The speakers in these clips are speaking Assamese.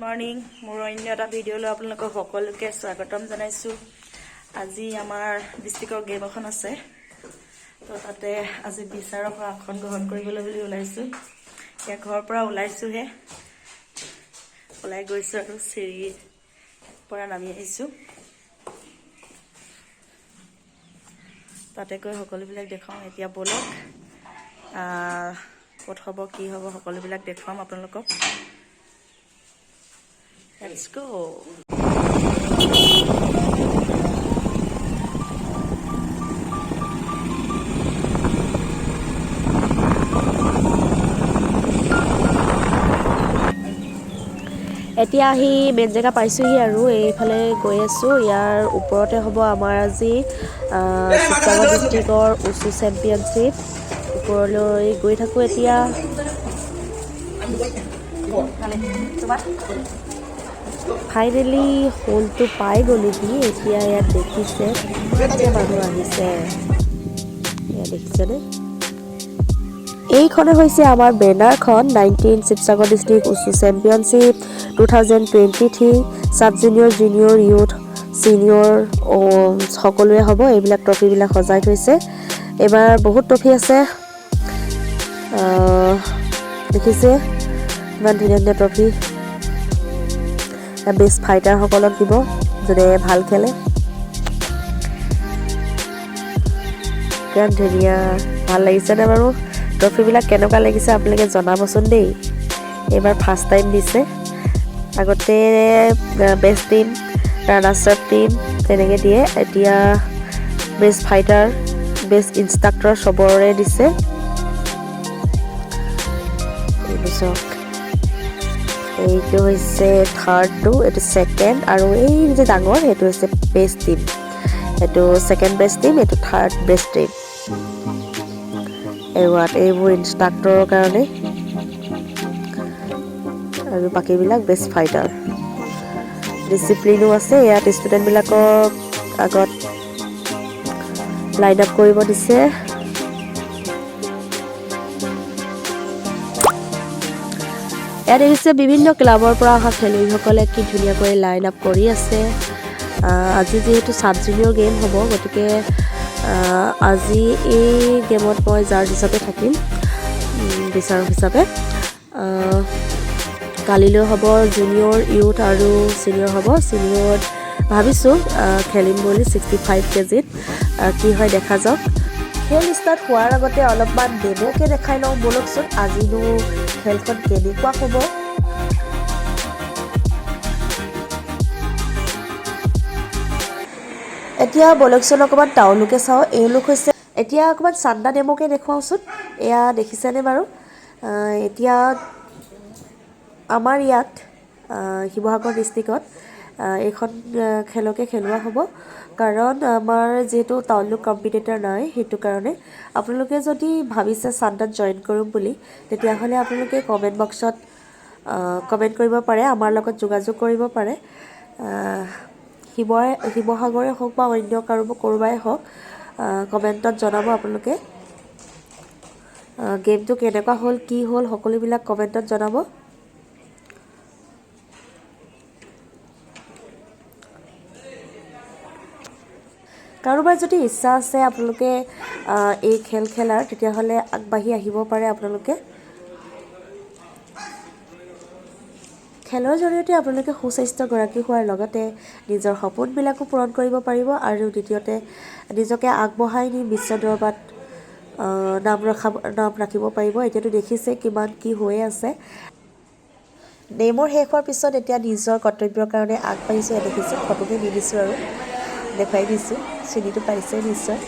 মৰ্নিং মোৰ অন্য এটা ভিডিঅ'লৈ আপোনালোকক সকলোকে স্বাগতম জনাইছোঁ। আজি আমাৰ ডিষ্ট্ৰিক্টৰ গেম এখন আছে, তো তাতে আজি বিচাৰক আসন গ্ৰহণ কৰিবলৈ বুলি ওলাইছোঁ। এতিয়া ঘৰৰ পৰা ওলাইছোঁহে, ওলাই গৈছোঁ আৰু চিৰিৰ পৰা নামি আহিছোঁ। তাতে গৈ সকলোবিলাক দেখুৱাম। এতিয়া বলক ক'ত হ'ব কি হ'ব সকলোবিলাক দেখুৱাম আপোনালোকক। Let's go. এতিয়া আহি মেইন জেগা পাইছোঁহি আৰু এইফালে গৈ আছোঁ। ইয়াৰ ওপৰতে হ'ব আমাৰ আজি শিৱসাগৰ ডিষ্ট্ৰিক্টৰ উচু চেম্পিয়নশ্বিপ। ওপৰলৈ গৈ থাকোঁ এতিয়া। ফাইনেলি হলটো পাই গ'লোহি। এতিয়া ইয়াত দেখিছে মানুহ আহিছে, ইয়াত দেখিছেনে? এইখনে হৈছে আমাৰ বেনাৰখন 19 শিৱসাগৰ ডিষ্ট্ৰিক্ট উচু championship 2023 sub junior, junior, youth, senior সকলোৱে হ'ব। এইবিলাক ট্ৰফিবিলাক সজাই থৈছে। এইবাৰ বহুত ট্ৰফি আছে, দেখিছে ইমান ধুনীয়া ধুনীয়া ট্ৰফি। বেষ্ট ফাইটাৰসকলক দিব যোনে ভাল খেলে। কিমান ধুনীয়া, ভাল লাগিছেনে বাৰু? ট্ৰফিবিলাক কেনেকুৱা লাগিছে আপোনালোকে জনাবচোন দেই। এইবাৰ ফাৰ্ষ্ট টাইম দিছে, আগতে best team, runners up team তেনেকৈ দিয়ে। এতিয়া বেষ্ট ফাইটাৰ, বেষ্ট ইনষ্ট্ৰাক্টৰ চবৰে দিছে। এইটো হৈছে থাৰ্ডটো, এইটো ছেকেণ্ড, আৰু এই যে ডাঙৰ সেইটো হৈছে বেষ্ট টিম। এইটো ছেকেণ্ড বেষ্ট টিম, এইটো থাৰ্ড বেষ্ট টিম। এইবোৰ ইনষ্ট্ৰাক্টৰৰ কাৰণে, আৰু বাকীবিলাক বেষ্ট ফাইটাৰ। ডিচিপ্লিনো আছে ইয়াত। ষ্টুডেণ্টবিলাকক আগত লাইন আপ কৰিব দিছে। ইয়াত দেখিছে বিভিন্ন ক্লাবৰ পৰা অহা খেলুৱৈসকলে কি ধুনীয়াকৈ লাইন আপ কৰি আছে। আজি যিহেতু চাব জুনিয়ৰ গেম হ'ব, গতিকে আজি এই গেমত মই জাজ হিচাপে থাকিম, বিচাৰক হিচাপে। কালিলৈ হ'ব জুনিয়ৰ, ইউথ আৰু ছিনিয়ৰ হ'ব। ছিনিয়ৰত ভাবিছোঁ খেলিম বুলি 65 কেজিত। কি হয় দেখা যাওক। খেল ষ্টাৰ্ট হোৱাৰ আগতে অলপমান ডেম'কে দেখাই লওঁ বলকচোন, আজিনো খেলখন কেনেকুৱা হ'ব। এতিয়া বলকচোন অকণমান টাউনলৈকে চাওঁ। এওঁলোক হৈছে, এতিয়া অকণমান চান্দা ডেম'কে দেখুৱাওঁচোন। এয়া দেখিছেনে বাৰু? এতিয়া আমাৰ ইয়াত শিৱসাগৰ ডিষ্ট্ৰিক্টত এইখন খেলকে খেলোৱা হ'ব, কাৰণ আমাৰ যিহেতু টাউনলোক কম্পিটিটৰ নাই, সেইটো কাৰণে। আপোনালোকে যদি ভাবিছে চান্দাত জইন কৰিম বুলি, তেতিয়াহ'লে আপোনালোকে কমেণ্ট বক্সত কমেণ্ট কৰিব পাৰে, আমাৰ লগত যোগাযোগ কৰিব পাৰে। শিৱসাগৰে হওক বা অন্য ক'ৰবাই হওক, কমেণ্টত জনাব আপোনালোকে। গেমটো কেনেকুৱা হ'ল, কি হ'ল, সকলোবিলাক কমেণ্টত জনাব। কাৰোবাৰ যদি ইচ্ছা আছে আপোনালোকে এই খেল খেলাৰ, তেতিয়াহ'লে আগবাঢ়ি আহিব পাৰে আপোনালোকে। খেলৰ জৰিয়তে আপোনালোকে সুস্বাস্থ্য গৰাকী হোৱাৰ লগতে নিজৰ সপোনবিলাকো পূৰণ কৰিব পাৰিব, আৰু দ্বিতীয়তে নিজকে আগবঢ়াই নি বিশ্ব দৰবাৰত নাম ৰাখিব পাৰিব। এতিয়াতো দেখিছে কিমান কি হৈ আছে। নেমৰ শেষ হোৱাৰ পিছত এতিয়া নিজৰ কৰ্তব্যৰ কাৰণে আগবাঢ়িছোঁ। দেখিছোঁ, ফটোকে দি দিছোঁ আৰু দেখুৱাই দিছোঁ, চিনিটো পাইছে নিশ্চয়।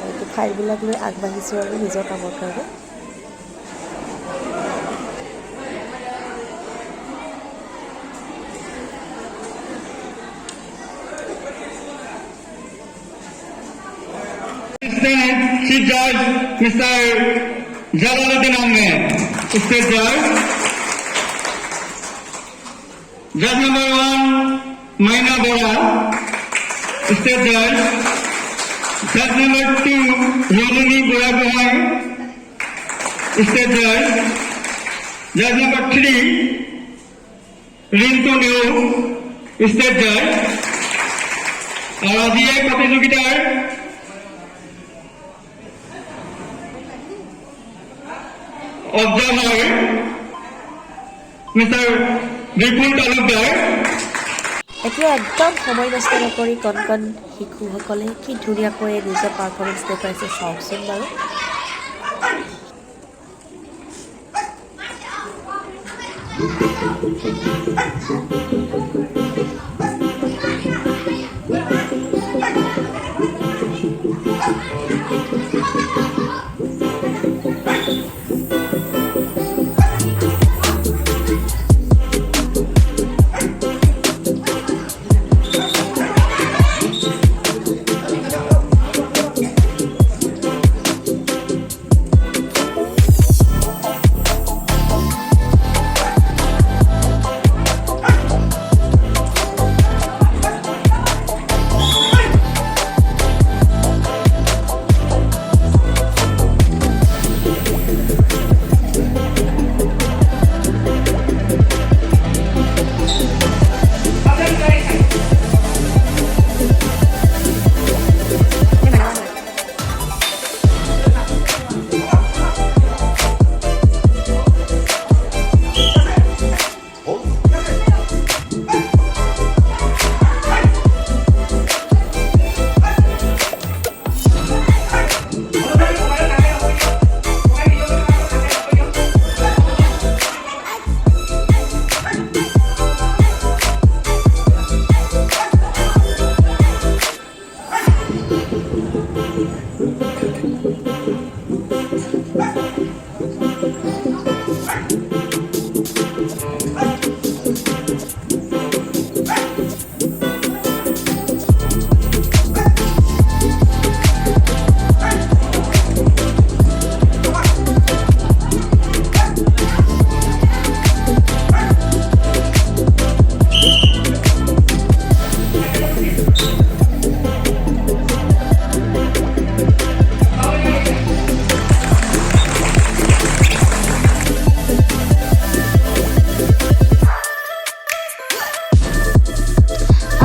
এইটো ফাইলবিলাক লৈ আগবাঢ়িছোঁ আৰু নিজৰ কামৰ কাৰণে। Chief Judge Mr. Jalaluddin Ahmed, State Judge. Judge number 1, Maina Bora, State Judge. Judge number 2, Yolini Buragohai, State Judge. Judge number 3, Rintu Neog state জাজ। আৰু আজি এই প্ৰতিযোগিতাৰ অবজাৰ্ভাৰ মিষ্টাৰ বিপুল তালুকদাৰ। এতিয়া একদম সময় নষ্ট নকৰি কণ কণ শিশুসকলে কি ধুনীয়াকৈ নিজৰ পাৰফৰ্মেঞ্চ দেখুৱাইছে চাওকচোন বাৰু।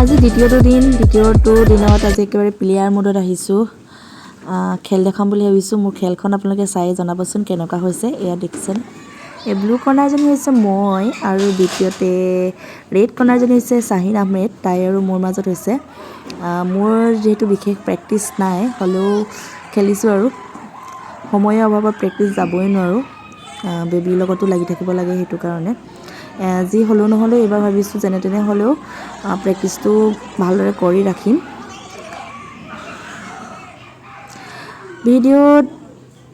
আজি দ্বিতীয়টো দিনত আজি একেবাৰে প্লেয়াৰ মোডত আহিছোঁ। খেল দেখাম বুলি ভাবিছোঁ। মোৰ খেলখন আপোনালোকে চাই জনাবচোন কেনেকুৱা হৈছে। এয়া দেখিছেনে, এই ব্লু কৰ্ণাৰজনী হৈছে মই, আৰু দ্বিতীয়তে ৰেড কৰ্ণাৰজনী হৈছে শ্বাহিন আহমেদ। তাই আৰু মোৰ মাজত হৈছে। মোৰ যিহেতু বিশেষ প্ৰেক্টিচ নাই, হ'লেও খেলিছোঁ আৰু সময়ৰ অভাৱত প্ৰেক্টিচ যাবই নোৱাৰোঁ। বেবীৰ লগতো লাগি থাকিব লাগে, সেইটো কাৰণে যি হ'লেও নহ'লেও এইবাৰ ভাবিছোঁ যেনে তেনে হ'লেও প্ৰেক্টিচটো ভালদৰে কৰি ৰাখিম। ভিডিঅ'ত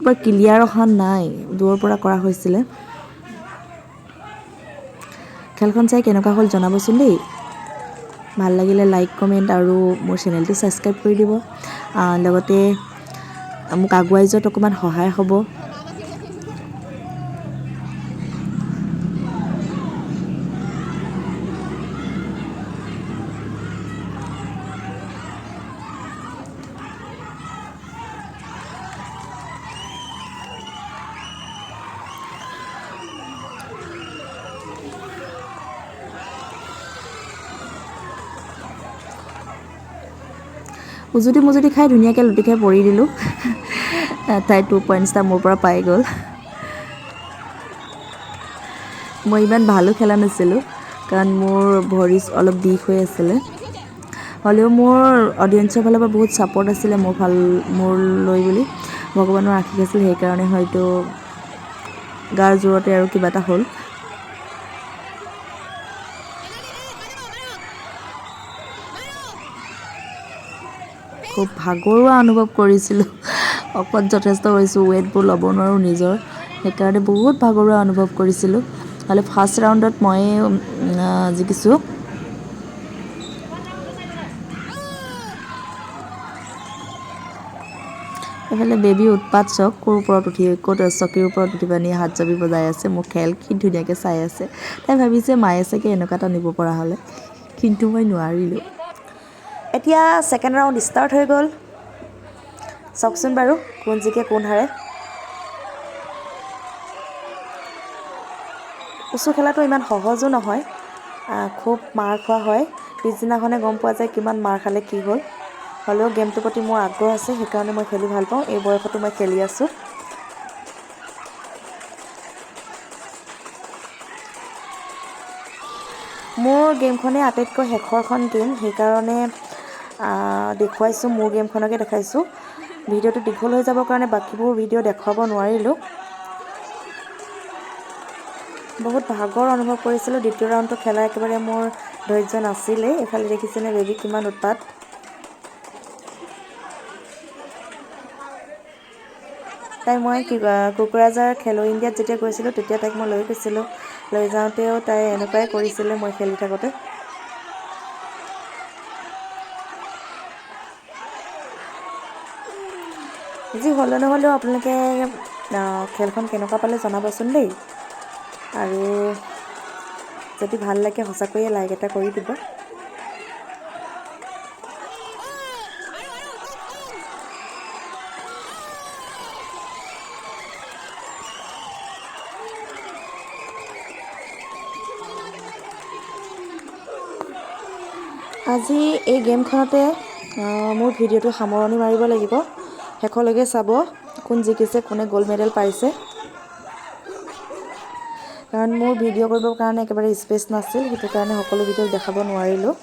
বৰ ক্লিয়াৰ অহা নাই, দূৰৰ পৰা কৰা হৈছিলে। খেলখন চাই কেনেকুৱা হ'ল জনাবচোন দেই। ভাল লাগিলে লাইক কমেণ্ট আৰু মোৰ চেনেলটো ছাবস্ক্ৰাইব কৰি দিব। লগতে মোক আগুৱাই যোৱাত অকণমান সহায় হ'ব। উজুতি খাই ধুনীয়াকৈ লুটি খাই পৰি দিলোঁ। তাই 2 পইণ্টছ এটা মোৰ পৰা পাই গ'ল। মই ইমান ভালো খেলা নাছিলোঁ, কাৰণ মোৰ ভৰি অলপ বিষ হৈ আছিলে। হ'লেও মোৰ অডিয়েঞ্চৰ ফালৰ পৰা বহুত ছাপৰ্ট আছিলে মোৰ লৈ বুলি। ভগৱানৰ আশীষ আছিল, সেইকাৰণে হয়তো গাৰ জোৰতে আৰু কিবা এটা হ'ল। খুব ভাগৰুৱা অনুভৱ কৰিছিলোঁ। অকণ যথেষ্ট হৈছোঁ, ৱেইটবোৰ ল'ব নোৱাৰোঁ নিজৰ, সেইকাৰণে বহুত ভাগৰুৱা অনুভৱ কৰিছিলোঁ। হ'লে ফাৰ্ষ্ট ৰাউণ্ডত মই জিকিছোঁ। এইফালে বেবী উৎপাত চক, ক'ত চকীৰ ওপৰত উঠি পানি হাত জবি বজাই আছে। মোৰ খেল কি ধুনীয়াকৈ চাই আছে। তাই ভাবিছে মায়ে চাগে এনেকুৱা এটা নিব পৰা হ'লে, কিন্তু মই নোৱাৰিলোঁ। এতিয়া ছেকেণ্ড ৰাউণ্ড ষ্টাৰ্ট হৈ গ'ল। চাওকচোন বাৰু কোন জিকে কোন হাৰে। উচু খেলাটো ইমান সহজো নহয়, খুব মাৰ খোৱা হয় পিছদিনাখনে গম পোৱা যায় কিমান মাৰ খালে কি হ'ল হ'লেও গেমটোৰ প্ৰতি মোৰ আগ্ৰহ আছে সেইকাৰণে মই খেলি ভাল পাওঁ এই বয়সতো মই খেলি আছোঁ মোৰ গেমখনে আটাইতকৈ শেষৰখন গেম সেইকাৰণে দেখুৱাইছোঁ মোৰ গেমখনকে দেখাইছোঁ ভিডিঅ'টো দীঘল হৈ যাবৰ কাৰণে বাকীবোৰ ভিডিঅ' দেখুৱাব নোৱাৰিলোঁ বহুত ভাগৰ অনুভৱ কৰিছিলোঁ দ্বিতীয় ৰাউণ্ডটো খেলা একেবাৰে মোৰ ধৈৰ্য নাছিলেই এফালে দেখিছেনে বেবী কিমান উৎপাত তাই মই কুকুৰাঝাৰ খেলো ইণ্ডিয়াত যেতিয়া গৈছিলোঁ তেতিয়া তাইক মই লৈ গৈছিলোঁ লৈ যাওঁতেও তাই এনেকুৱাই কৰিছিলে মই খেলি থাকোঁতে যি হ'লেও নহ'লেও আপোনালোকে খেলখন কেনেকুৱা পালে জনাবচোন দেই আৰু যদি ভাল লাগে সঁচাকৈয়ে লাইক এটা কৰি দিব আজি এই গেমখনতে মোৰ ভিডিঅ'টো সামৰণি মাৰিব লাগিব শেষলৈকে চাব কোন জিকিছে কোনে গ'ল্ড মেডেল পাইছে কাৰণ মোৰ ভিডিঅ' কৰিবৰ কাৰণে একেবাৰে স্পেচ নাছিল সেইটো কাৰণে সকলো ভিডিঅ' দেখাব নোৱাৰিলোঁ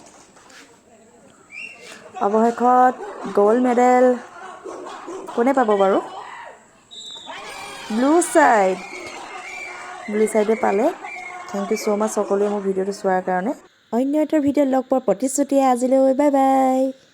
অৱশেষত গ'ল্ড মেডেল কোনে পাব বাৰু ব্লু ছাইডে পালে থেংক ইউ ছ' মাছ সকলোৱে মোৰ ভিডিঅ'টো চোৱাৰ কাৰণে অন্য এটা ভিডিঅ'ত লগ পোৱাৰ প্ৰতিশ্ৰুতিয়ে আজিলৈ বাই বাই